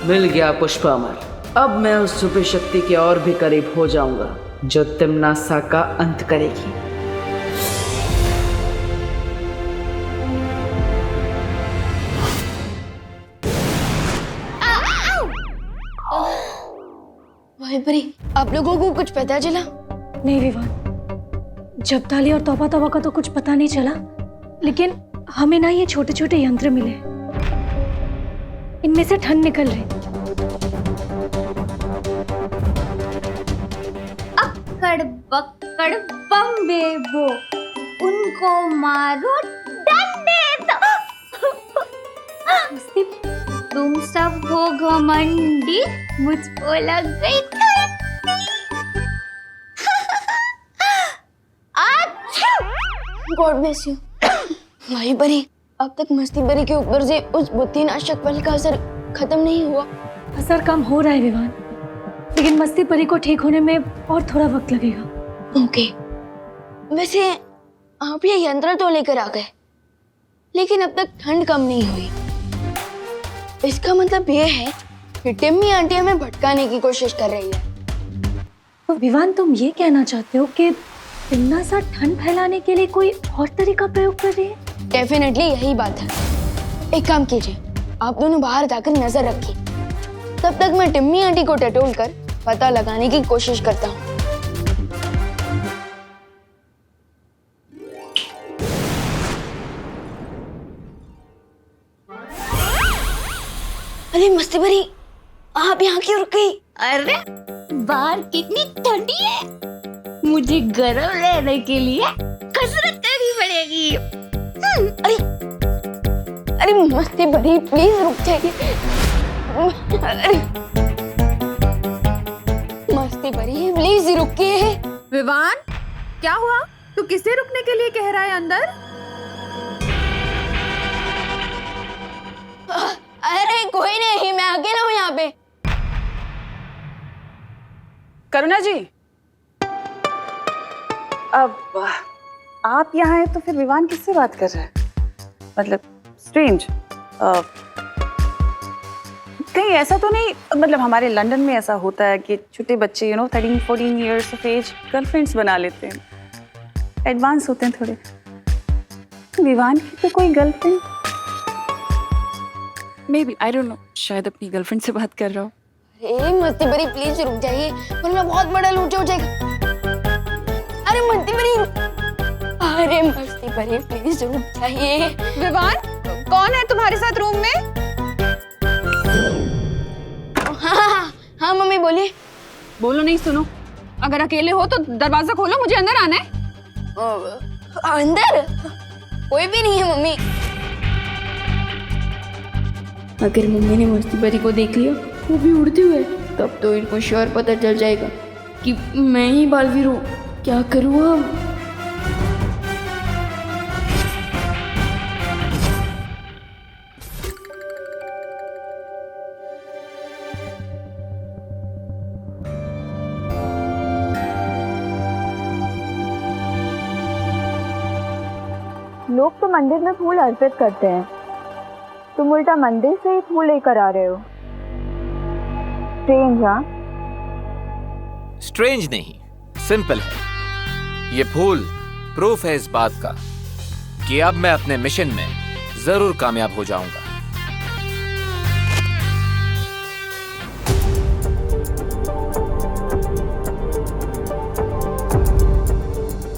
मिल गया पुष्पामर। अब मैं उस छुपी शक्ति के और भी करीब हो जाऊंगा जो तिम्नासा का अंत करेगी। भाई परी, आप लोगों को कुछ पता चला? नहीं विवान, जब्ताली और तौबा तौबा का तो कुछ पता नहीं चला, लेकिन हमें ना ये छोटे छोटे यंत्र मिले, इनमें से ठंड निकल रही। अक्कड़ बक्कड़ बम्बेबो, उनको मारो डंडे दो। तुम सब हो घमंडी, मुझको लग गई गॉड ब्लेस यू। भाई परी, अब तक मस्ती परी के ऊपर से उस बुद्धिनाशक फल का असर खत्म नहीं हुआ। असर कम हो रहा है विवान, लेकिन मस्ती परी को ठीक होने में और थोड़ा वक्त लगेगा। ओके, वैसे आप ये यंत्र तो लेकर आ गए, लेकिन अब तक ठंड कम नहीं हुई। इसका मतलब ये है कि टिम्मी आंटी हमें भटकाने की कोशिश कर रही है। तो विवान, तुम ये कहना चाहते हो कि तिम्नासा ठंड फैलाने के लिए कोई और तरीका प्रयोग कर रही है? डेफिनेटली यही बात है। एक काम कीजिए, आप दोनों बाहर जाकर नजर रखिए, तब तक मैं टिम्मी आंटी को टटोल कर पता लगाने की कोशिश करता हूँ। अरे मस्ती भरी, आप यहाँ क्यों रुक गई? अरे बाहर कितनी ठंडी है, मुझे गर्म रहने के लिए कसरत करनी पड़ेगी। अरे अरे मस्ती भरी, प्लीज रुक जाइए। अरे मस्ती भरी, प्लीज रुकिए। विवान, क्या हुआ? तू किसे रुकने के लिए कह रहा है अंदर? अरे कोई नहीं, मैं अकेला हूँ यहाँ पे। करुणा जी, अब आप यहाँ हैं तो फिर विवान किससे बात कर रहे हैं? मतलब स्ट्रेंज। कहीं ऐसा तो नहीं, मतलब हमारे लंदन में ऐसा होता है कि छोटे बच्चे 13-14 इयर्स ऑफ एज गर्लफ्रेंड्स बना लेते हैं, एडवांस होते हैं थोड़े। विवान की तो कोई girlfriend may be, I don't know, शायद अपनी गर्लफ्रेंड से बात कर रहा हो। अरे मस्ती भरी, प्लीज रुक जाइए, वरना बहुत बड़ा लूचा हो जाएगा। अरे मस्ती भरी, अरे मस्ती भरी, प्लीज रुक जाइए। विवान, कौन है तुम्हारे साथ रूम में? हाँ मम्मी बोलिए। बोलो नहीं, सुनो। अगर अकेले हो तो दरवाजा खोलो, मुझे अंदर आना है। अंदर कोई भी नहीं है मम्मी। अगर मम्मी ने मस्ती परी को देख लिया, वो भी उड़ते हुए, तब तो इनको श्योर पता चल जाएगा कि मैं ही बालवीर हूँ। क्या करूँ अब? लोग तो मंदिर में फूल अर्पित करते हैं, तुम उल्टा मंदिर से ही फूल लेकर आ रहे हो। स्ट्रेंज। हाँ, स्ट्रेंज नहीं, सिंपल है। ये फूल प्रूफ है इस बात का कि अब मैं अपने मिशन में जरूर कामयाब हो जाऊंगा।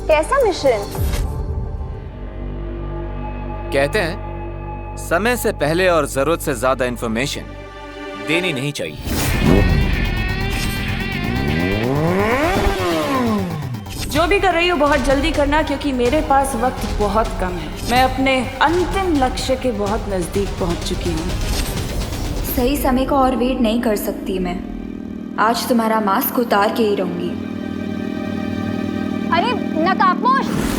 कैसा मिशन? कहते हैं समय से पहले और जरूरत से ज्यादा इंफॉर्मेशन देनी नहीं चाहिए। जो भी कर रही हो बहुत जल्दी करना, क्योंकि मेरे पास वक्त बहुत कम है। मैं अपने अंतिम लक्ष्य के बहुत नजदीक पहुंच चुकी हूँ। सही समय को और वेट नहीं कर सकती मैं। आज तुम्हारा मास्क उतार के ही रहूंगी। अरे नकाबपोश!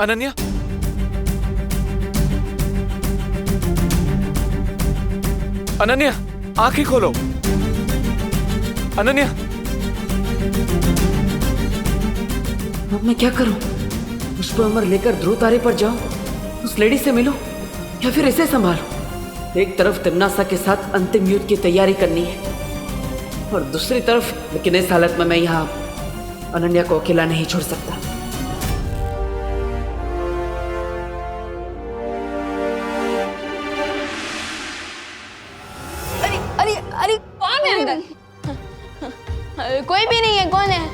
अनन्या, अनन्या, आंखें खोलो। अनन्या, अब मैं क्या करूं? पुष्प अमर लेकर ध्रुव तारे पर जाऊं, उस लेडी से मिलूं या फिर इसे संभालूं? एक तरफ तिमनासा के साथ अंतिम युद्ध की तैयारी करनी है और दूसरी तरफ, लेकिन इस हालत में मैं यहाँ अनन्या को अकेला नहीं छोड़ सकता। अरे अरे अरे कौन है अंदर? कोई भी नहीं है, कौन है?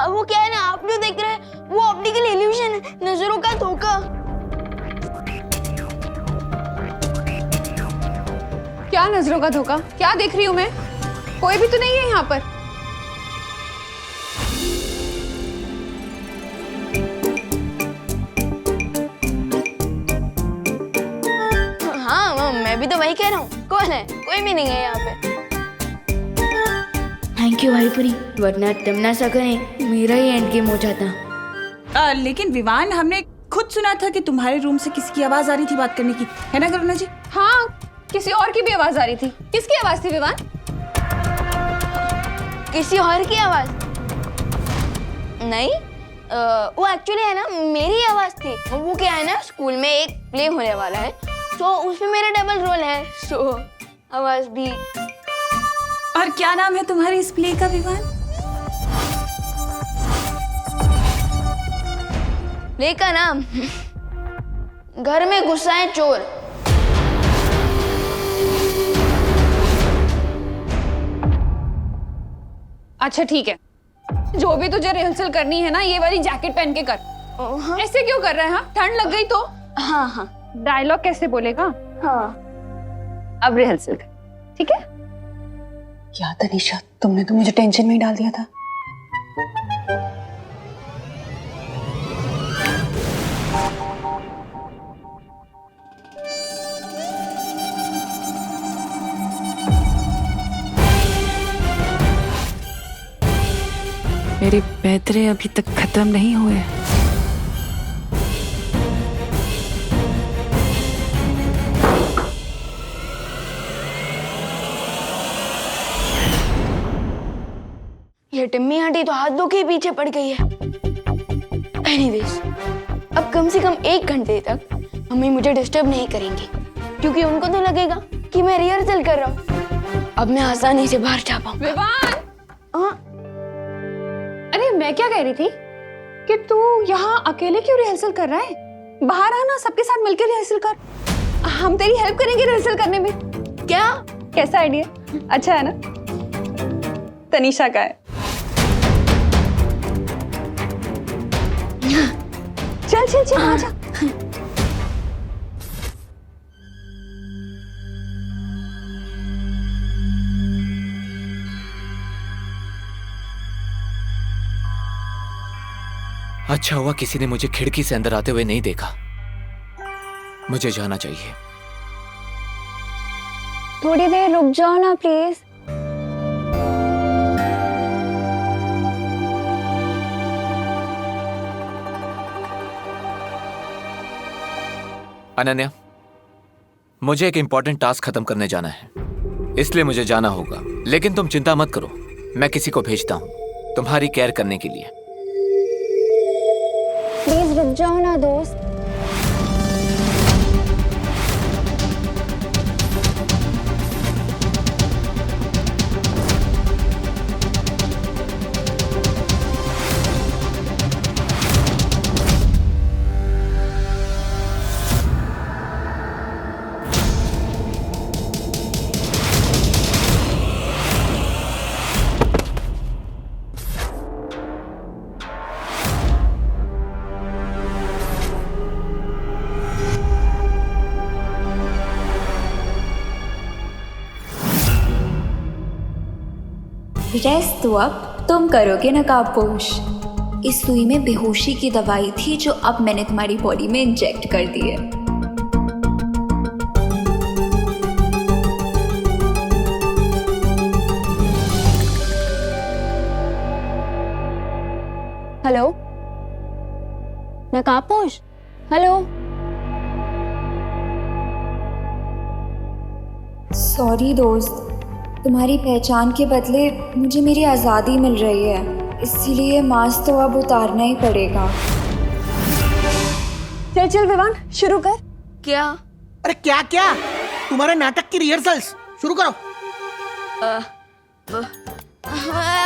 वो क्या है ना, आप जो देख रहे हैं वो ऑप्टिकल इल्यूशन है, नजरों का धोखा। क्या नजरों का धोखा? क्या देख रही हूँ मैं? कोई भी तो नहीं है यहाँ पर। हाँ, मैं भी तो वही कह रहा हूँ। कौन है? कोई भी नहीं है यहाँ पे। थैंक यू हरिपुरी, वरना तिमनासा का नहीं, मेरा ही एंड गेम हो जाता। लेकिन विवान, हमने खुद सुना था कि तुम्हारे रूम से किसी की आवाज आ रही थी बात करने की, है ना करुणा जी? हाँ, किसी और की भी आवाज आ रही थी। किसकी आवाज थी विवान? किसी और की आवाज नहीं, वो एक्चुअली है ना मेरी आवाज थी। वो क्या है ना, स्कूल में एक प्ले होने वाला है, तो उसमें मेरा डबल रोल है, सो आवाज भी। और क्या नाम है तुम्हारे इस प्ले का विवान? प्ले का नाम घर में घुसाए चोर। अच्छा ठीक है, जो भी तुझे रिहर्सल करनी है ना, ये वाली जैकेट पहन के कर। ऐसे क्यों कर रहा है? हाँ, ठंड लग गई तो? हाँ हाँ। डायलॉग कैसे बोलेगा? हाँ, अब रिहर्सल कर, ठीक है? क्या तनीषा, तुमने तो मुझे टेंशन में ही डाल दिया था। मेरे पैतरे अभी तक खत्म नहीं हुए। ये टिम्मी आंटी तो हाथ धो के पीछे पड़ गई है। एनीवेज, अब कम से कम 1 घंटे तक मम्मी मुझे डिस्टर्ब नहीं करेंगी, क्योंकि उनको तो लगेगा कि मैं रिहर्सल कर रहा हूँ। अब मैं आसानी से बाहर जा पाऊंगा। विवान! हाँ? अरे मैं क्या कह रही थी कि तू यहाँ अकेले क्यों रिहर्सल कर रहा है? बाहर आना, सबके साथ मिलकर रिहर्सल कर। हम तेरी हेल्प करेंगे रिहर्सल करने में। क्या? कैसा आइडिया? अच्छा है ना? तनीषा का है। चल चल चल, आजा। अच्छा हुआ किसी ने मुझे खिड़की से अंदर आते हुए नहीं देखा। मुझे जाना चाहिए। थोड़ी देर रुक जाओ ना प्लीज। अनन्या, मुझे एक इंपॉर्टेंट टास्क खत्म करने जाना है, इसलिए मुझे जाना होगा। लेकिन तुम चिंता मत करो, मैं किसी को भेजता हूँ तुम्हारी केयर करने के लिए। प्लीज रुक जाओ ना दोस्त। रेस्ट तो अब तुम करोगे नकाबपोश। इस सुई में बेहोशी की दवाई थी जो अब मैंने तुम्हारी बॉडी में इंजेक्ट कर दी है। Hello नकाबपोश, hello. सॉरी दोस्त, तुम्हारी पहचान के बदले मुझे मेरी आज़ादी मिल रही है, इसीलिए मास्क तो अब उतारना ही पड़ेगा। चल चल विवान, शुरू कर। क्या? अरे क्या क्या, तुम्हारे नाटक की रिहर्सल्स शुरू करो।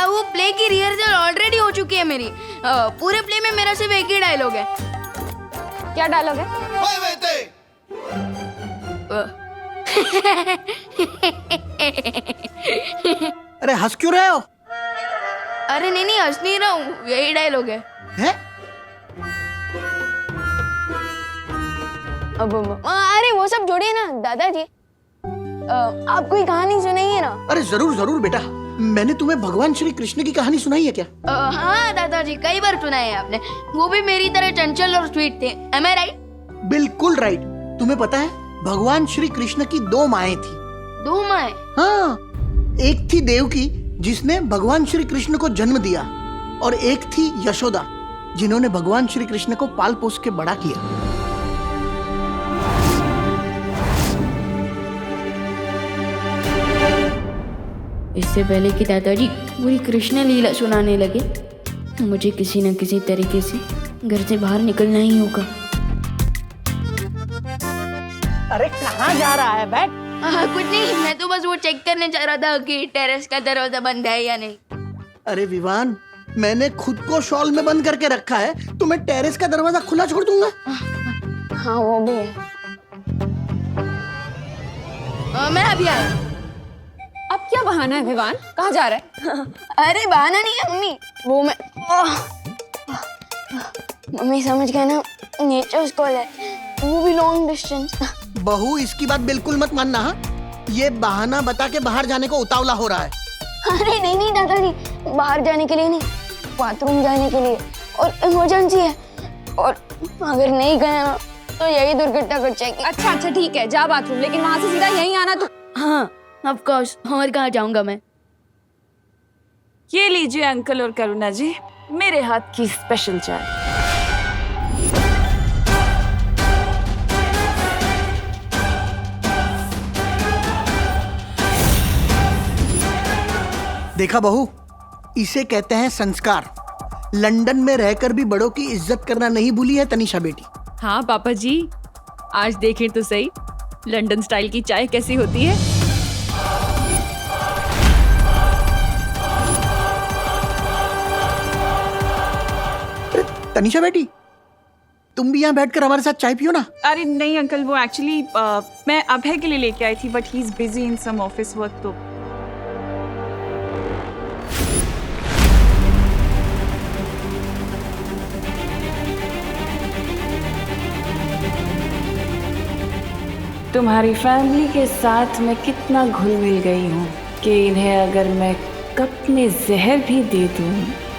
वो प्ले की रिहर्सल ऑलरेडी हो चुकी है मेरी। पूरे प्ले में मेरा सिर्फ एक ही डायलॉग है। क्या डायलॉग है? अरे हंस क्यों रहे हो? अरे नहीं नहीं, हंस नहीं रहा हूँ, यही डायलॉग है। हैं? अरे वो सब छोड़िए ना दादाजी, आप कोई कहानी सुनाइए ना। अरे जरूर जरूर बेटा, मैंने तुम्हें भगवान श्री कृष्ण की कहानी सुनाई है क्या? हाँ दादाजी, कई बार सुनाई है आपने। वो भी मेरी तरह चंचल और स्वीट थे। Am I right? बिल्कुल राइट। तुम्हें पता है भगवान श्री कृष्ण की 2 माएं थी। 2 माएं? हाँ, एक थी देवकी जिसने भगवान श्री कृष्ण को जन्म दिया, और एक थी यशोदा जिन्होंने भगवान श्री कृष्ण को पाल पोस के बड़ा किया। इससे पहले कि दादाजी पूरी कृष्ण लीला सुनाने लगे, मुझे किसी न किसी तरीके से घर से बाहर निकलना ही होगा। अरे कहाँ जा रहा है? बैठ। कुछ नहीं, मैं तो बस वो चेक करने जा रहा था कि टेरेस का दरवाजा बंद है या नहीं। अरे विवान, मैंने खुद को शॉल में बंद करके रखा है, तो मैं टेरेस का दरवाजा खुला छोड़ दूंगा? हाँ वो भी है। मैं अभी आया। अब क्या बहाना है विवान, कहाँ जा रहा है? अरे बहाना नहीं है मम्मी, वो मैं मम्मी समझ गए ना, नेचर्स कॉल है, वो भी लॉन्ग डिस्टेंस। बहू, इसकी बात बिल्कुल मत मानना। हाँ, ये बहाना बता के बाहर जाने को उतावला हो रहा है। अरे नहीं नहीं दादाजी, बाहर जाने के लिए नहीं, बाथरूम जाने के लिए, और इमरजेंसी है, और अगर नहीं गया ना तो यही दुर्घटना घट जाएगी। अच्छा अच्छा ठीक है, जा बाथरूम, लेकिन वहां से सीधा यहीं आना तो। हाँ ऑफ कोर्स, और कहाँ जाऊंगा मैं? ये लीजिए अंकल और करुणा जी, मेरे हाथ की स्पेशल चाय। देखा बहू, इसे कहते हैं संस्कार। लंदन में रहकर भी बड़ों की इज्जत करना नहीं भूली है तनीषा बेटी। हाँ पापा जी, आज देखें तो सही लंदन स्टाइल की चाय कैसी होती है। तनीषा बेटी, तुम भी यहाँ बैठकर हमारे साथ चाय पियो ना। अरे नहीं अंकल, वो एक्चुअली मैं अभय के लिए लेके आई थी, but he is busy in some office work. तो तुम्हारी फैमिली के साथ मैं कितना घुल मिल गई हूँ कि इन्हें अगर मैं कप में जहर भी दे दूँ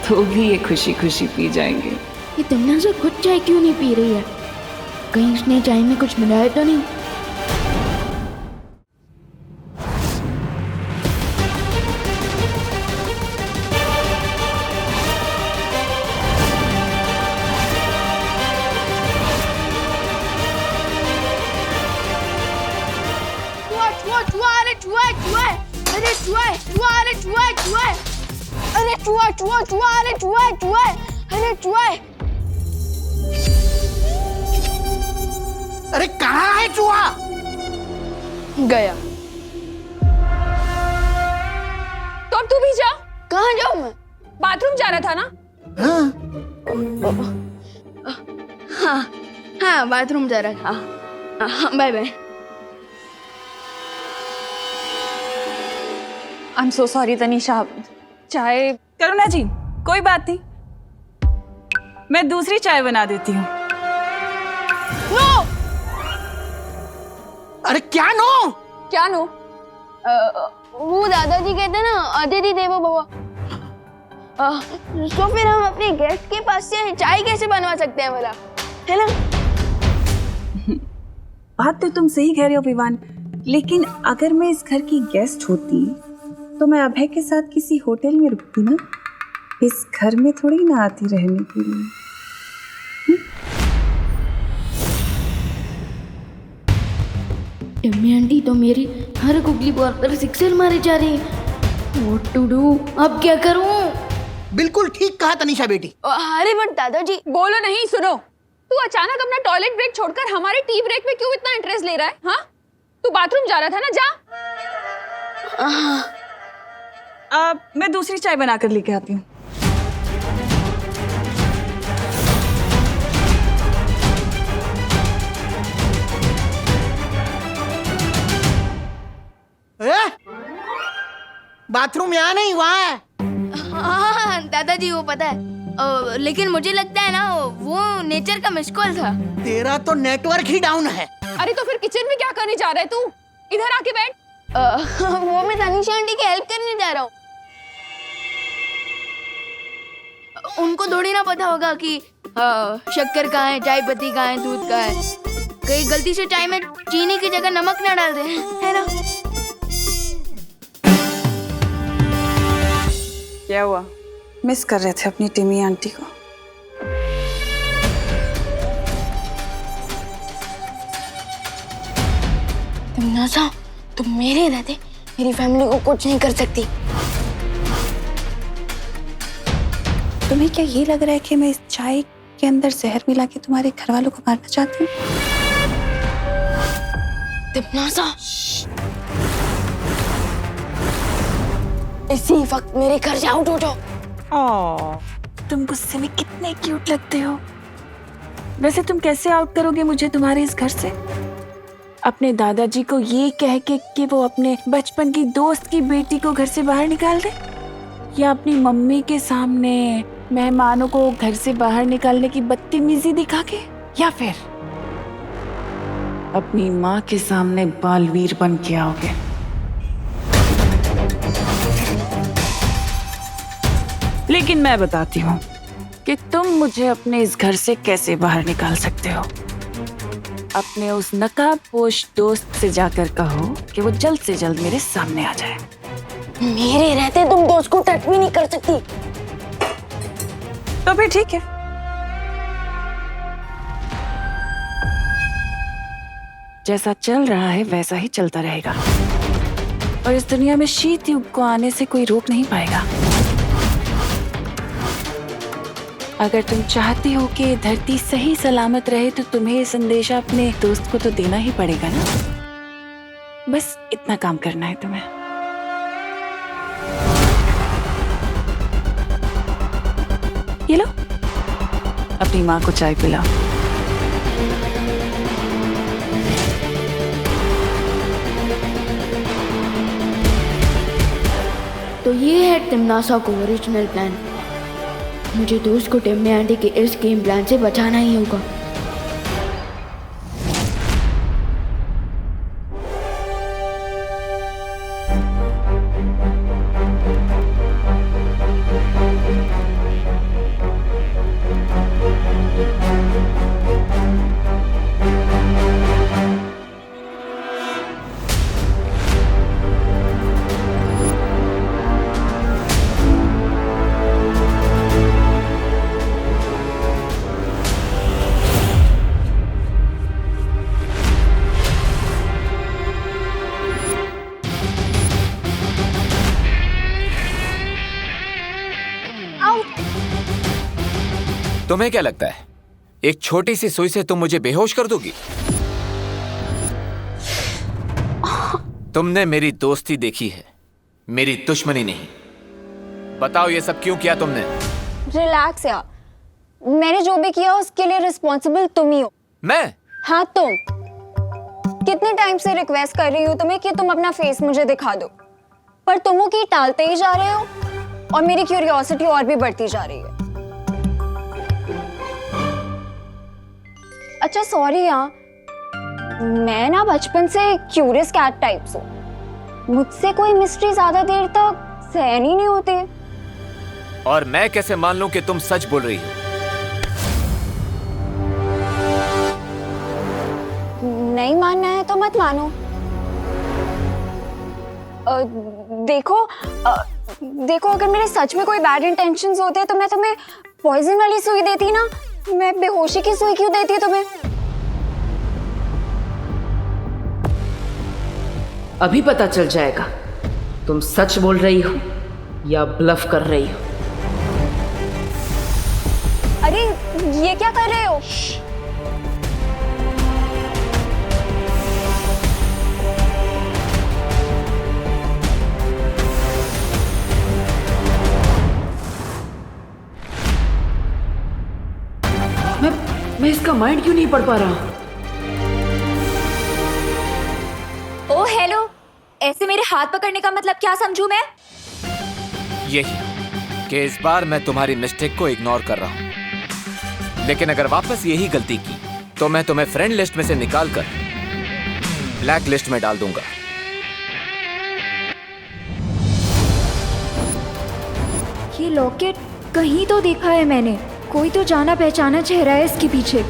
तो भी ये खुशी खुशी पी जाएंगे। ये तमन्ना से खुद चाय क्यों नहीं पी रही है? कहीं उसने चाय में कुछ मिलाया तो नहीं? अरे कहाँ है चूहा? गया। तो अब तू भी जा। कहाँ जाऊँ मैं? बाथरूम जा रहा था ना? हाँ हाँ बाथरूम जा रहा था। हाँ bye bye. I am so sorry Tanisha, chai. Karuna जी कोई बात नहीं, मैं दूसरी चाय बना देती हूँ। नो! अरे क्या नो? क्या नो? वो दादाजी कहते हैं ना, अतिथि देवो भव। तो फिर हम अपने गेस्ट के पास से चाय कैसे बनवा सकते हैं भला, है ना? बात तो तुम सही कह रहे हो विवान, लेकिन अगर मैं इस घर की गेस्ट होती तो मैं अभय के साथ किसी होटल में रुकती ना, इस घर में थोड़ी ना आती रहने के लिए। टिम्मी आंटी तो मेरी हर गुगली बॉल पर सिक्सर मारे जा रही है। What to do? अब क्या करूं? बिल्कुल ठीक कहा तनिषा बेटी। अरे बट दादाजी। बोलो नहीं, सुनो। तू अचानक अपना टॉयलेट ब्रेक छोड़कर हमारे टी ब्रेक में क्यों इतना इंटरेस्ट ले रहा है? हाँ, तू बाथरूम जा रहा था ना, जा। मैं दूसरी चाय बनाकर लेके आती हूँ। बाथरूम यहाँ नहीं, वहाँ है। हाँ दादाजी, वो पता है, लेकिन मुझे लगता है ना वो नेचर का मिस कॉल था। तेरा तो नेटवर्क ही डाउन है। अरे तो फिर किचन में क्या करने जा रहा है तू? इधर आके बैठ। वो मैं तनिषा आंटी की हेल्प करने जा रहा हूँ। उनको थोड़ी ना पता होगा कि शक्कर कहाँ है, चाय पत्ती कहाँ है, दूध कहाँ है। कहीं गलती से चाय में चीनी की जगह नमक ना डाल दे, है ना? क्या हुआ? मिस कर रहे थे अपनी टिमी आंटी को? नाज़ा, तुम मेरे रहते मेरी फैमिली को कुछ नहीं कर सकती। तुम्हें क्या ये लग रहा है कि मैं इस चाय के अंदर जहर मिला के तुम्हारे घर वालों को मारना चाहती हूँ? नाज़ा, इसी वक्त मेरे घर से आउट हो जाओ। तुम गुस्से में कितने क्यूट लगते हो। वैसे तुम कैसे आउट करोगे मुझे तुम्हारे इस घर से? अपने दादाजी को ये कह के कि वो अपने बचपन की दोस्त की बेटी को घर से बाहर निकाल दे, या अपनी मम्मी के सामने मेहमानों को घर से बाहर निकालने की बदतमीजी दिखा के, या फिर अपनी माँ के सामने बालवीर बन के आओगे? लेकिन मैं बताती हूँ कि तुम मुझे अपने इस घर से कैसे बाहर निकाल सकते हो। अपने उस नकाबपोश दोस्त से जाकर कहो कि वो जल्द से जल्द मेरे सामने आ जाए। मेरे रहते तुम दोस्त को टच भी नहीं कर सकती। तो फिर ठीक है, जैसा चल रहा है वैसा ही चलता रहेगा, और इस दुनिया में शीत युग को आने से कोई रोक नहीं पाएगा। अगर तुम चाहती हो कि धरती सही सलामत रहे तो तुम्हें ये संदेशा अपने दोस्त को तो देना ही पड़ेगा ना। बस इतना काम करना है तुम्हें। ये लो, अपनी माँ को चाय पिलाओ। तो ये है टिमनासा का ओरिजिनल प्लान। मुझे दोस्त को टिम्मी आंटी के इस गेम प्लान से बचाना ही होगा। तुम्हें क्या लगता है एक छोटी सी सुई से तुम मुझे बेहोश कर दोगी? तुमने मेरी दोस्ती देखी है, मेरी दुश्मनी नहीं। बताओ ये सब क्यों किया तुमने? रिलैक्स यार, मैंने जो भी किया उसके लिए रिस्पॉन्सिबल तुम ही हो। मैं? हाँ तुम। कितने टाइम से रिक्वेस्ट कर रही हूँ तुम्हें कि तुम अपना फेस मुझे दिखा दो, पर तुम वो की टालते ही जा रहे हो और मेरी क्यूरियोसिटी और भी बढ़ती जा रही है। अच्छा सॉरी यार, मैं ना बचपन से क्यूरियस कैट टाइप्स हूँ। मुझसे कोई मिस्ट्री ज्यादा देर तक सहन ही नहीं होते। और मैं कैसे मान लूं कि तुम सच बोल रही हो? नहीं मानना है तो मत मानो। देखो अगर मेरे सच में कोई बैड इंटेंशंस होते तो मैं तुम्हें पॉइजन वाली सुई देती ना। मैं बेहोशी की सुई क्यों देती तुम्हें? अभी पता चल जाएगा तुम सच बोल रही हो या ब्लफ कर रही हो। अरे ये क्या कर रहे हो? मैं इसका माइंड क्यों नहीं पढ़ पा रहा? ओ हेलो, ऐसे मेरे हाथ पकड़ने का मतलब क्या समझूं मैं? यही कि इस बार मैं तुम्हारी मिस्टेक को इग्नोर कर रहा हूं, लेकिन अगर वापस यही गलती की तो मैं तुम्हें फ्रेंड लिस्ट में से निकाल कर ब्लैक लिस्ट में डाल दूंगा। ये लॉकेट कहीं तो देखा है मैंने। कोई तो जाना पहचाना चेहरा है इसके पीछे।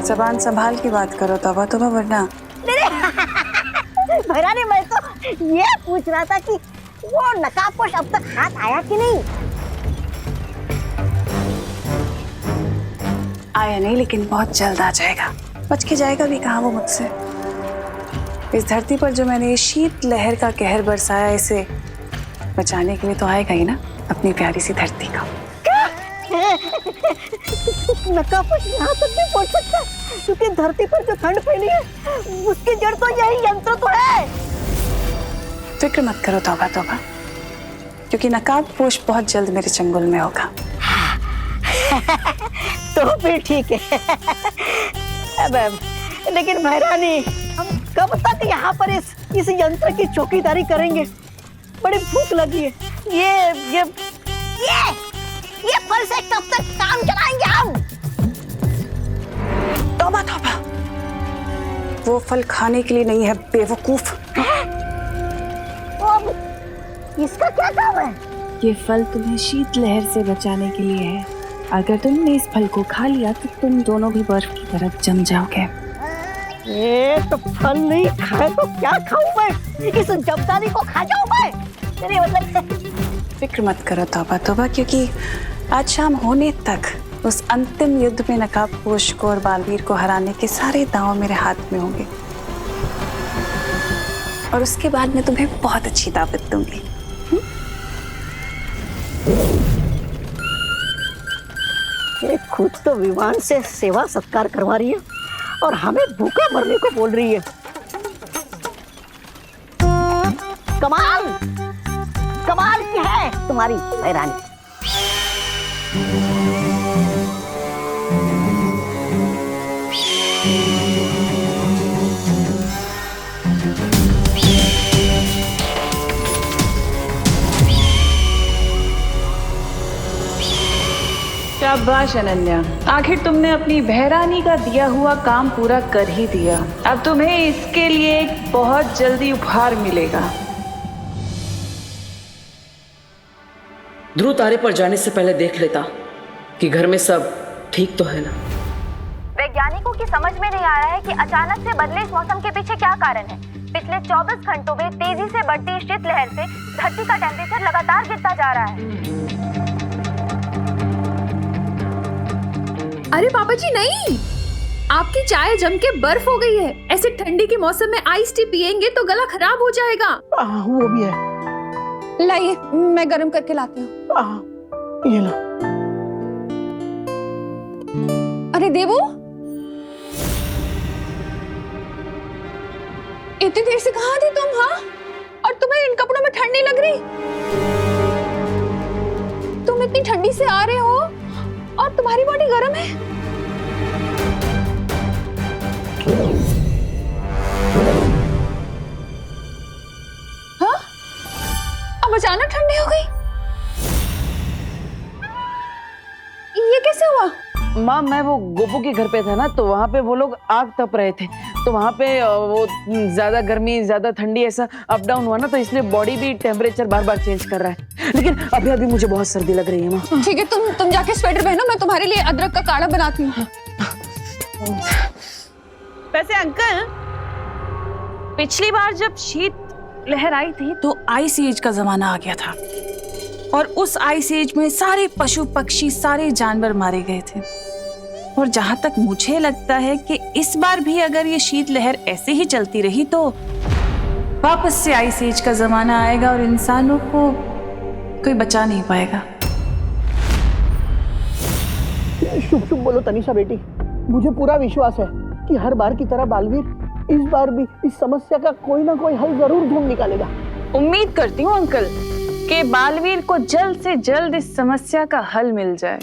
जबान संभाल की बात करो तौबा तौबा, वरना भैरानी मैं तो ये पूछ रहा था कि वो नकाबपोश अब तक हाथ आया कि नहीं? आया नहीं, लेकिन बहुत जल्द आ जाएगा। बच के जाएगा भी कहाँ वो मुझसे। इस धरती पर जो मैंने शीत लहर का कहर बरसाया, इसे बचाने के लिए तो आएगा ही ना अपनी प्यारी सी धरती का। नकाबपोश यहाँ तक नहीं पहुँच सकता क्योंकि धरती पर जो ठंड फैली है उसकी जड़ तो यही यंत्र तो है। फिक्र मत करो तौबा तौबा, क्योंकि नकाबपोश बहुत जल्द मेरे चंगुल में होगा। तो फिर ठीक है। अब लेकिन भैरानी, हम कब तक यहाँ पर इस यंत्र की चौकीदारी करेंगे? बड़ी भूख लगी है। ये फल से कब तक काम चलाएंगे हम? तौबा तौबा, वो फल खाने के लिए नहीं है बेवकूफ। इसका क्या काम है? ये फल तुम्हें शीत लहर से बचाने के लिए है। अगर तुमने इस फल को खा लिया तो तुम दोनों भी बर्फ की तरह जम जाओगे। ये तो फल नहीं खाए तो क्या खाऊं मैं? इस जमदानी को खा जाऊं मैं? तेरे मतलब फिक्र मत करो तौबा तौबा, क्योंकि आज शाम होने तक उस अंतिम युद्ध में नकाबपोश को और बालवीर को हराने के सारे दांव मेरे हाथ में होंगे। और उसके बाद मैं तुम्हें बहुत अच्छी दावत दूंगी। ये खुद तो विमान से सेवा सत्कार करवा रही है और हमें भूखा मरने को बोल रही है। कमाल कमाल की है तुम्हारी भैरानी। शाबाश अनन्या, आखिर तुमने अपनी भैरानी का दिया हुआ काम पूरा कर ही दिया। अब तुम्हें इसके लिए एक बहुत जल्दी उपहार मिलेगा। ध्रुव तारे पर जाने से पहले देख लेता कि घर में सब ठीक तो है ना। वैज्ञानिकों की समझ में नहीं आ रहा है कि अचानक से बदले इस मौसम के पीछे क्या कारण है। पिछले 24 घंटों में तेजी से बढ़ती शीत लहर से धरती का टेम्परेचर लगातार गिरता जा रहा है। अरे पापा जी नहीं, आपकी चाय जम के बर्फ हो गई है। ऐसे ठंडी के मौसम में आइस टी पिएंगे तो गला खराब हो जाएगा। वो भी है। लाइए मैं गर्म करके लाती हूँ। ये लो। अरे देवू, इतनी देर से कहाँ थी तुम? हाँ, रही? तुम इतनी ठंडी से आ रहे हो और तुम्हारी बॉडी गर्म है। हाँ? अब अचानक ठंडी हो गई, ये कैसे हुआ? माँ, मैं वो गोपू के घर पे था ना, तो वहाँ पे वो लोग आग तप रहे थे, तो वहाँ पे वो ज्यादा गर्मी ज्यादा ठंडी ऐसा अप डाउन हुआ ना, तो इसलिए बॉडी भी टेम्परेचर बार बार चेंज कर रहा है। लेकिन अभी अभी मुझे बहुत सर्दी लग रही है माँ। ठीक है, तुम जाके स्वेटर पहनो, मैं तुम्हारे लिए अदरक का काढ़ा बनाती हूँ। वैसे अंकल, पिछली बार जब शीत लहर आई थी तो आइस एज का जमाना आ गया था, और उस आइस एज में सारे पशु पक्षी सारे जानवर मारे गए थे। और जहां तक मुझे लगता है कि इस बार भी अगर ये शीत लहर ऐसे ही चलती रही तो वापस से आइस एज का जमाना आएगा और इंसानों को कोई बचा नहीं पाएगा। शुभ शुभ बोलो तनिषा बेटी, मुझे पूरा विश्वास है कि हर बार की तरह बालवीर इस बार भी इस समस्या का कोई ना कोई हल जरूर ढूंढ निकालेगा। उम्मीद करती हूँ अंकल कि बालवीर को जल्द से जल्द इस समस्या का हल मिल जाए,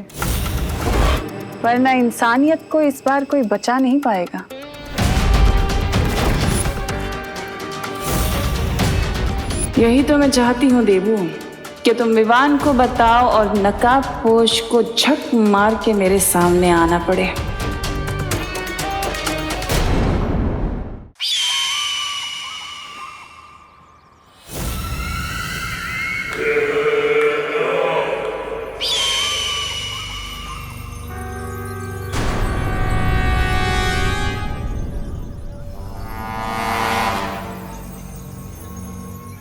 वरना इंसानियत को इस बार कोई बचा नहीं पाएगा। यही तो मैं चाहती हूँ देबू, कि तुम विवान को बताओ और नकाबपोश को झक मार के मेरे सामने आना पड़े।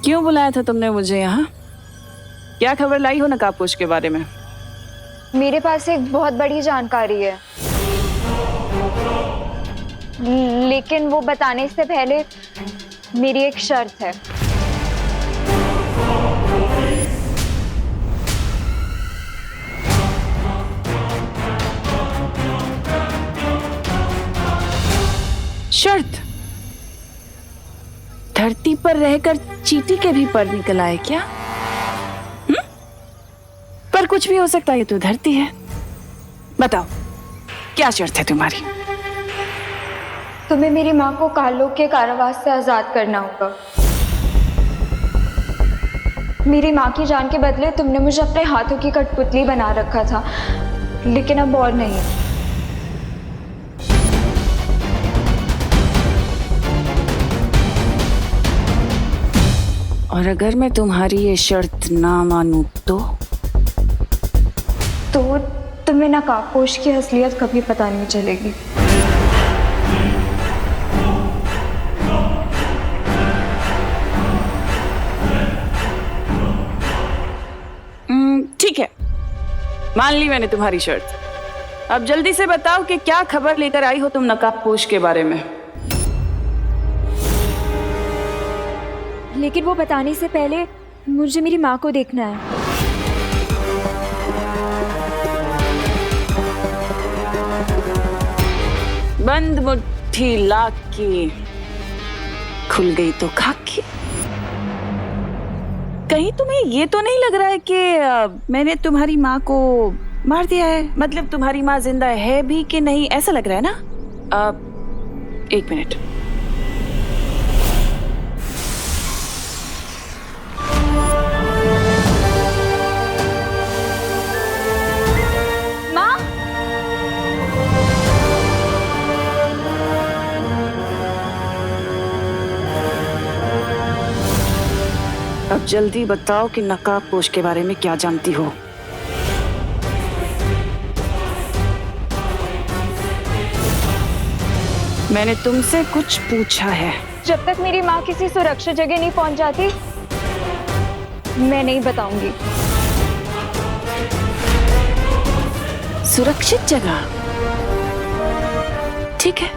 क्यों बुलाया था तुमने मुझे यहाँ? क्या खबर लाई हो नकाबपोश के बारे में? मेरे पास एक बहुत बड़ी जानकारी है, लेकिन वो बताने से पहले मेरी एक शर्त है। शर्त? धरती पर रहकर चींटी के भी पर निकल आए क्या? पर कुछ भी हो सकता है, ये तो धरती है। बताओ क्या शर्त है तुम्हारी? तुम्हें मेरी माँ को कालों के कारावास से आजाद करना होगा। मेरी माँ की जान के बदले तुमने मुझे अपने हाथों की कठपुतली बना रखा था, लेकिन अब और नहीं। और अगर मैं तुम्हारी ये शर्त ना मानूं तो तुम्हें नकाबपोश की असलियत कभी पता नहीं चलेगी। ठीक है, मान ली मैंने तुम्हारी शर्त। अब जल्दी से बताओ कि क्या खबर लेकर आई हो तुम नकाबपोश के बारे में? लेकिन वो बताने से पहले मुझे मेरी माँ को देखना है। बंद मुट्ठी लाख की, खुल गई तो खाकी। कहीं तुम्हें ये तो नहीं लग रहा है कि मैंने तुम्हारी माँ को मार दिया है? मतलब तुम्हारी माँ जिंदा है भी कि नहीं, ऐसा लग रहा है ना? एक मिनट। अब जल्दी बताओ कि नकाबपोश के बारे में क्या जानती हो? मैंने तुमसे कुछ पूछा है। जब तक मेरी माँ किसी सुरक्षित जगह नहीं पहुंच जाती, मैं नहीं बताऊंगी। सुरक्षित जगह? ठीक है।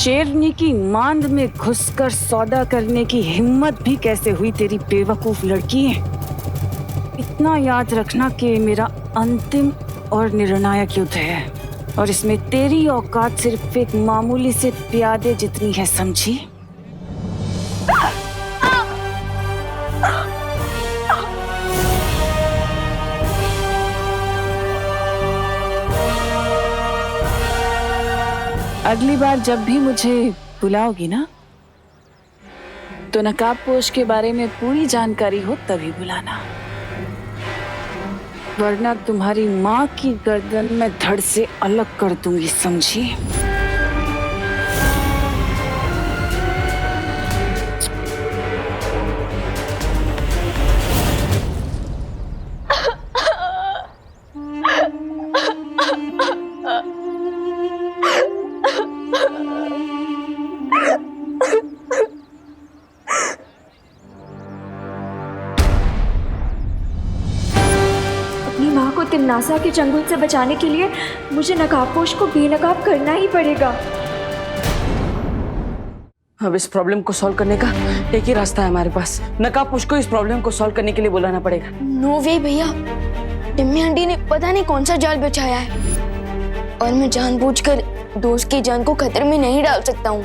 शेरनी की मांद में घुसकर सौदा करने की हिम्मत भी कैसे हुई तेरी बेवकूफ लड़की। इतना याद रखना कि मेरा अंतिम और निर्णायक युद्ध है और इसमें तेरी औकात सिर्फ एक मामूली से प्यादे जितनी है, समझी? अगली बार जब भी मुझे बुलाओगी ना, तो नकाबपोश के बारे में पूरी जानकारी हो तभी बुलाना, वरना तुम्हारी माँ की गर्दन में धड़ से अलग कर दूंगी, समझी? अपनी माँ को तिमनासा के चंगुल से बचाने के लिए मुझे नकाबपोश को बेनकाब करना ही पड़ेगा। अब इस प्रॉब्लम को सॉल्व करने का एक ही रास्ता है हमारे पास। नकाबपोश को इस प्रॉब्लम को सॉल्व करने के लिए बुलाना पड़ेगा। नो वे भैया, टिम्मी आंटी ने पता नहीं कौन सा जाल बिछाया है और मैं जानबूझकर दोस्त की जान को खतरे में नहीं डाल सकता हूँ।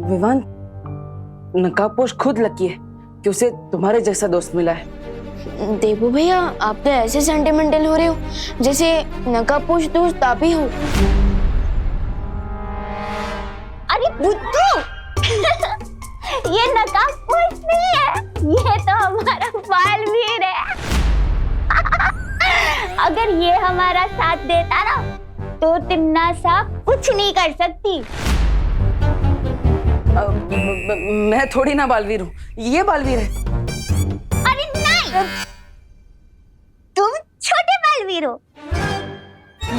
विवान, नकाबपोश खुद लकी है कि उसे तुम्हारे जैसा दोस्त मिला है। देबू भैया, आप तो ऐसे सेंटिमेंटल हो रहे हो जैसे नकाबपोश दोस्त आप ही हो। अरे बुद्धू ये नकाबपोश नहीं है, ये तो हमारा बालवीर है। अगर ये हमारा साथ देता ना तो तिमनासा कुछ नहीं कर सकती। मैं थोड़ी ना बालवीर हूँ, ये बालवीर है। अरे नहीं, तुम छोटे बालवीर हो,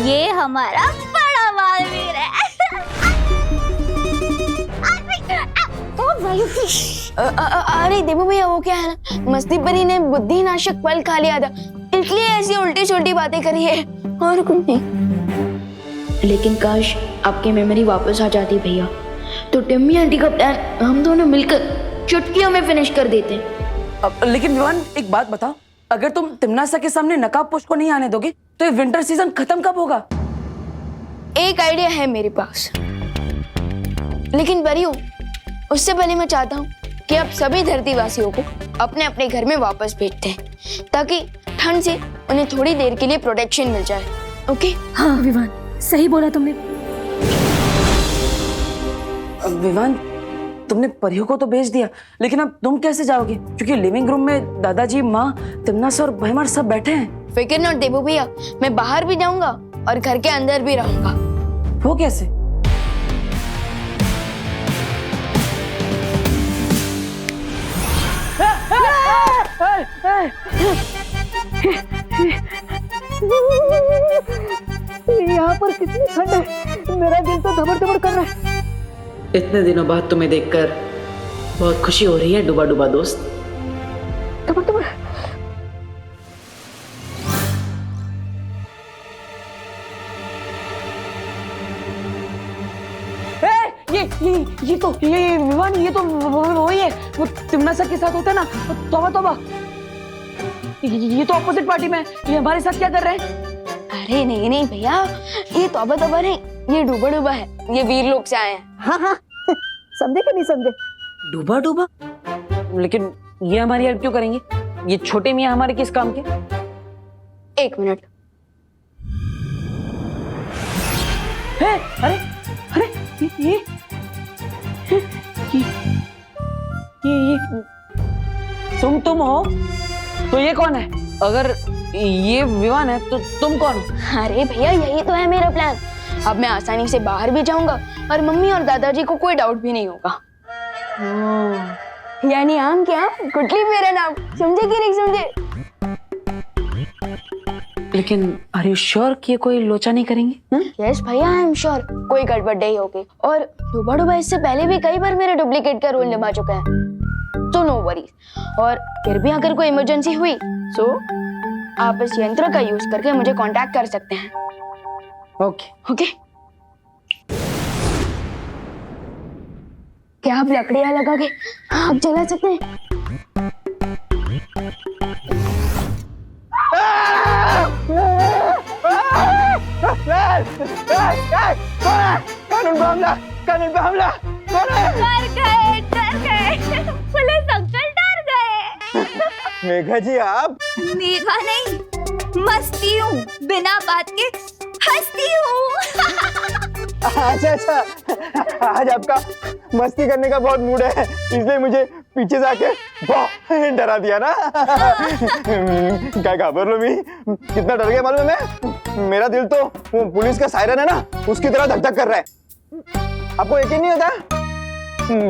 ये हमारा बड़ा बालवीर है। अरे देबू भैया, वो क्या है ना, मस्ती परी ने बुद्धि नाशक फल खा लिया था, इसलिए ऐसी उल्टी छोटी बातें करी है और कुछ नहीं। लेकिन काश आपकी मेमोरी वापस आ जाती भैया, तो टिम्मी आंटी का प्लान हम दोनों मिलकर चुटकियों में फिनिश कर देते। लेकिन विवान, एक बात बताओ, अगर तुम तिमनासा के सामने नकाबपोश को नहीं आने दोगे तो ये विंटर सीजन खत्म कब होगा? एक आइडिया है मेरे पास, लेकिन परियों, उससे पहले मैं चाहता हूँ कि आप सभी धरतीवासियों को अपने अपने घर में वापस भेजते हैं, ताकि ठंड से उन्हें थोड़ी देर के लिए प्रोटेक्शन मिल जाए। ओके? हाँ विवान, सही बोला तुमने। विवान, तुमने परियों को तो भेज दिया, लेकिन अब तुम कैसे जाओगे? क्योंकि लिविंग रूम में दादाजी, माँ, तिमनासा और भैमार सब बैठे हैं। फिक्र नॉट देबू भैया, मैं बाहर भी जाऊंगा और घर के अंदर भी रहूंगा। वो कैसे? यहाँ पर कितनी ठंड है, मेरा दिल तो धबड़ धबड़ कर रहा है। इतने दिनों बाद तुम्हें देखकर बहुत खुशी हो रही है डुबा डुबा दोस्त। धबड़ धबड़। ये विवान, ये तो वही है, वो तिमनासा के साथ होता है ना। तौबा तौबा, ये तो अपोजिट पार्टी में है, ये हमारे साथ क्या कर रहे हैं? अरे नहीं नहीं भैया, ये तौबा तौबा नहीं, ये डूबा डूबा है, ये वीर लोग से आए हैं। हाँ हाँ, समझे कि नहीं समझे? डूबा डूबा? लेकिन ये हमारी हेल्प क्यों करेंगे? ये छोटे मियाँ हमारे किस काम के? एक मिनट। अरे अरे ये तुम हो? तो ये कौन है? अगर ये विवान है तो तुम कौन हो? अरे भैया, यही तो है मेरा प्लान। अब मैं आसानी से बाहर भी जाऊंगा और मम्मी और दादाजी को कोई डाउट भी नहीं होगा। यानी आम क्या, गुटली मेरा नाम, समझे कि नहीं समझे? लेकिन आर यू श्योर कि ये कोई लोचा नहीं करेंगे? यस भैया, आई एम श्योर कोई गड़बड़ नहीं होगी। और डूबा डूबा इससे पहले भी कई बार मेरे डुप्लीकेट का रोल निभा चुका है, तो नो वरीज। और फिर भी अगर कोई इमरजेंसी हुई तो आप इस यंत्र का यूज करके मुझे कांटेक्ट कर सकते हैं। Okay okay. क्या आप लकड़ियां लगा के आग जला सकते हैं? कानून पे हमला कौन है? डर गए पुलिस अंकल डर गए। मेघा जी आप? मेघा नहीं, मस्ती हूँ, बिना बात के हंसती हूँ। अच्छा आज आपका मस्ती करने का बहुत मूड है, इसलिए मुझे पीछे से आके बहुत डरा दिया ना। क्या घाबर लो मी, कितना डर गया मालूम है? मेरा दिल तो वो पुलिस का सायरन है ना, उसकी तरह धक धक कर रहा है। आपको यकीन नहीं होता?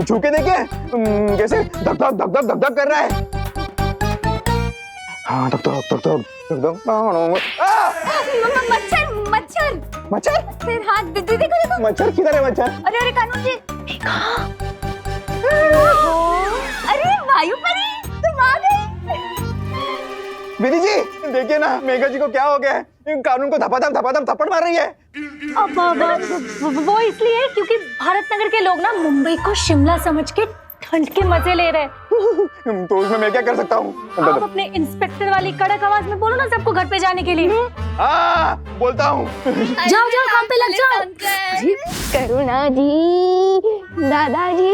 छू के देखिए कैसे धक धक धक धक धक धक कर रहा है। हाँ धक धक धक धक धक धक। मच्छर मच्छर मच्छर? फिर हाँ देखो मच्छर किधर है मच्छर? अरे कानून जी, अरे वायु परी तुम आ गए। विधि जी देखिए ना, मेघा जी को क्या हो गया है? कानून को धपाधप थप्पड़ मार रही है। वो इसलिए क्योंकि भारत नगर के लोग ना मुंबई को शिमला समझ के ठंड के मजे ले रहे हैं। तो उसमें मैं क्या कर सकता हूँ? आप अपने इंस्पेक्टर वाली कड़क आवाज में बोलो ना सबको घर पे जाने के लिए। हाँ बोलता हूँ। जाओ जाओ काम पे लग जाओ। करुणा जी, दादाजी,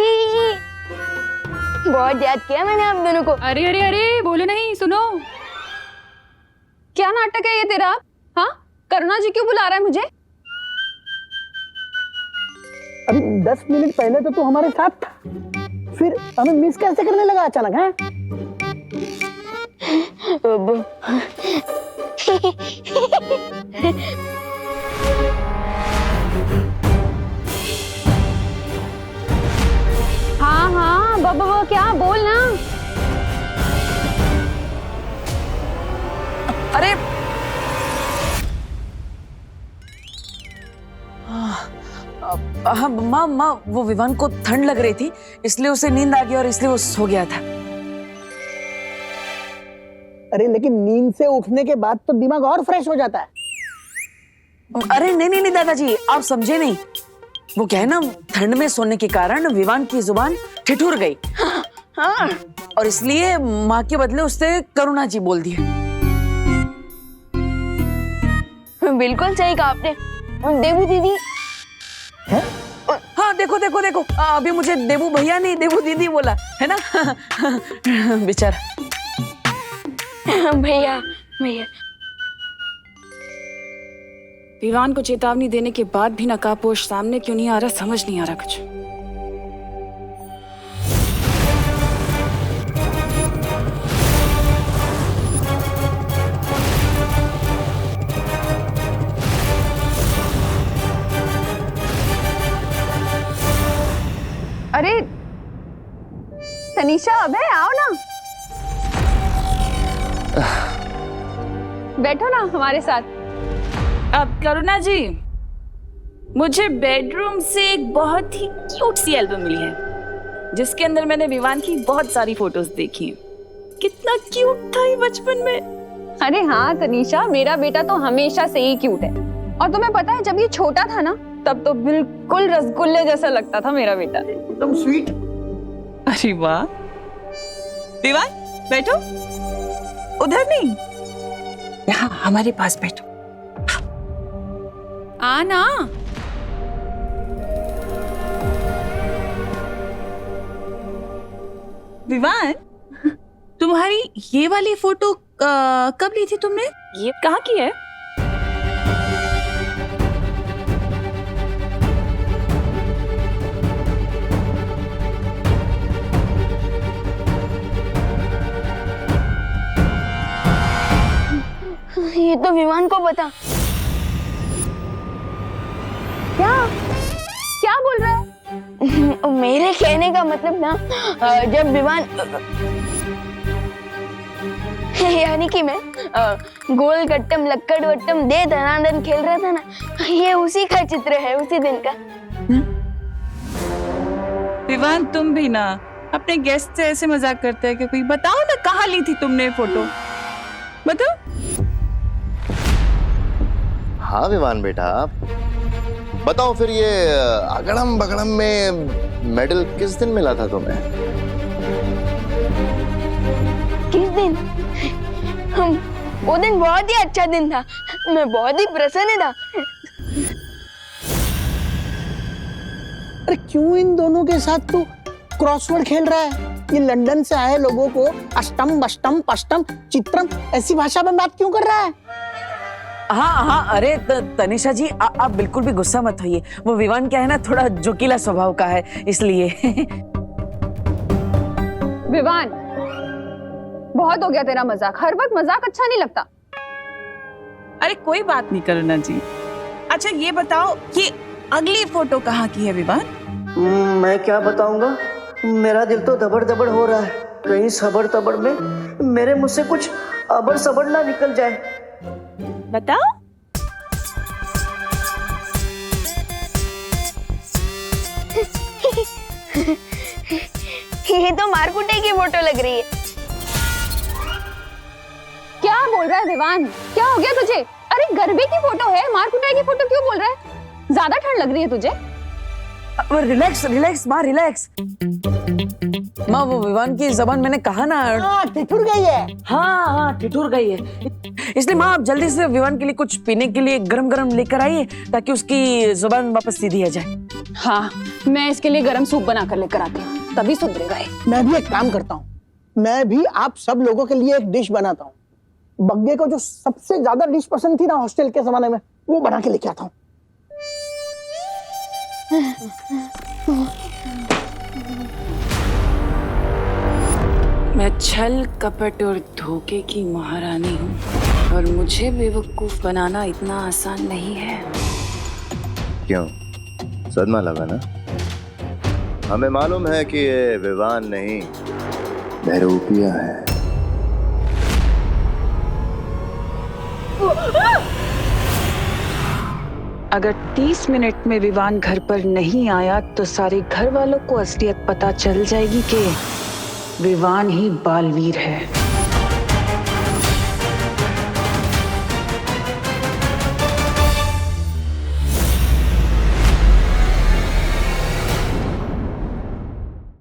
बहुत याद किया मैंने आप दोनों को। अरे अरे अरे बोलो नहीं, सुनो क्या नाटक है ये तेरा? हाँ करुणा जी क्यों बुला रहा है मुझे? अभी 10 मिनट पहले तो तू हमारे साथ था, फिर हमें मिस कैसे करने लगा अचानक? है हाँ बाबा क्या बोल ना। अरे हाँ माँ वो विवान को ठंड लग रही थी, इसलिए उसे नींद आ गई और इसलिए वो सो गया था। अरे लेकिन नींद से उठने के बाद तो दिमाग और फ्रेश हो जाता है। अरे नहीं दादाजी, आप समझे नहीं। वो क्या है ना, ठंड में सोने के कारण विवान की जुबान ठिठुर गई। हाँ, और इसलिए माँ के बदले उससे करुणा जी बोल दिया। बिल्कुल सही कहा आपने। देवू दीदी है? हाँ देखो अभी मुझे देवू भैया नहीं देवू दीदी बोला है ना। बेचारा भैया। विवान को चेतावनी देने के बाद भी नकाबपोश सामने क्यों नहीं आ रहा, समझ नहीं आ रहा कुछ। अरे तनीषा, अबे आओ ना, बैठो ना हमारे साथ। अब करुणा जी, मुझे बेडरूम से एक बहुत ही क्यूट सी एल्बम मिली है, जिसके अंदर मैंने विवान की बहुत सारी फोटोज देखी हैं। कितना क्यूट था ये बचपन में। अरे हाँ तनीषा, मेरा बेटा तो हमेशा से ही क्यूट है। और तुम्हें पता है, जब ये छोटा था ना, तब तो बिल्कुल रसगुल्ले जैसा लगता था मेरा बेटा, एकदम स्वीट। अरे वाह। विवान बैठो, उधर नहीं, यहाँ हमारे पास बैठो। आना। विवान, तुम्हारी ये वाली फोटो कब ली थी तुमने? ये कहाँ की है? ये तो विवान को पता। क्या बोल रहा है? मेरे कहने का मतलब ना, जब विवान यानी कि मैं गोल गट्टम लक्कड़ वट्टम दे धनाधन खेल रहा था ना, ये उसी का चित्र है, उसी दिन का। विवान तुम भी ना अपने गेस्ट से ऐसे मजाक करते हैं कि कोई बताओ ना, कहाँ ली थी तुमने फोटो, बताओ। हाँ विवान बेटा, बताओ फिर ये अगड़म बगड़म में मेडल किस दिन मिला था तुम्हें? किस दिन? वो दिन बहुत ही अच्छा दिन था। मैं बहुत ही प्रसन्न था। अरे क्यों इन दोनों के साथ तू क्रॉसवर्ड खेल रहा है? ये लंदन से आए लोगों को अष्टम बष्टम पष्टम चित्रम ऐसी भाषा में बात क्यों कर रहा है? हाँ हाँ, अरे तनिषा जी आप बिल्कुल भी गुस्सा मत होइए। वो विवान क्या है ना, थोड़ा जोकीला स्वभाव का है, इसलिए। विवान, बहुत हो गया तेरा मजाक। हर वक्त मजाक अच्छा नहीं लगता। अरे कोई बात नहीं करुणा जी। अच्छा ये बताओ कि अगली फोटो कहाँ की है विवान? मैं क्या बताऊंगा, मेरा दिल तो दबड़ दबड़ हो रहा है। कहीं सबर तबड़ में मेरे मुंह से कुछ अबर सबर ना निकल जाए। बताओ। ये तो मारकुटे की फोटो लग रही है। क्या बोल रहा है विवान? क्या हो गया तुझे? अरे गरबे की फोटो है, मारकुटाई की फोटो क्यों बोल रहा है? ज्यादा ठंड लग रही है तुझे? रिलैक्स रिलैक्स माँ, रिलैक्स। माँ वो विवान की जबान मैंने कहा ना, ठिठुर गई है। हाँ ठिठुर गई है। इसलिए माँ आप जल्दी से विवान के लिए कुछ पीने के लिए गरम गरम लेकर आइए, ताकि उसकी जुबान वापस सीधी आ जाए। हाँ, मैं इसके लिए गरम सूप बना कर लेकर आती हूँ, तभी सुधरेगा ये। मैं भी एक काम करता हूँ, मैं भी आप सब लोगों के लिए एक डिश बनाता हूँ। बग्गे को जो सबसे ज्यादा डिश पसंद थी ना हॉस्टल के जमाने में, वो बना के लेके आता हूँ। मैं छल कपट और धोखे की महारानी हूँ, और मुझे बेवकूफ बनाना इतना आसान नहीं है। क्यों, सदमा लगा ना? हमें मालूम है कि ये विवान नहीं, बहरूपिया है। अगर 30 मिनट में विवान घर पर नहीं आया तो सारे घर वालों को असलियत पता चल जाएगी कि विवान ही बालवीर है।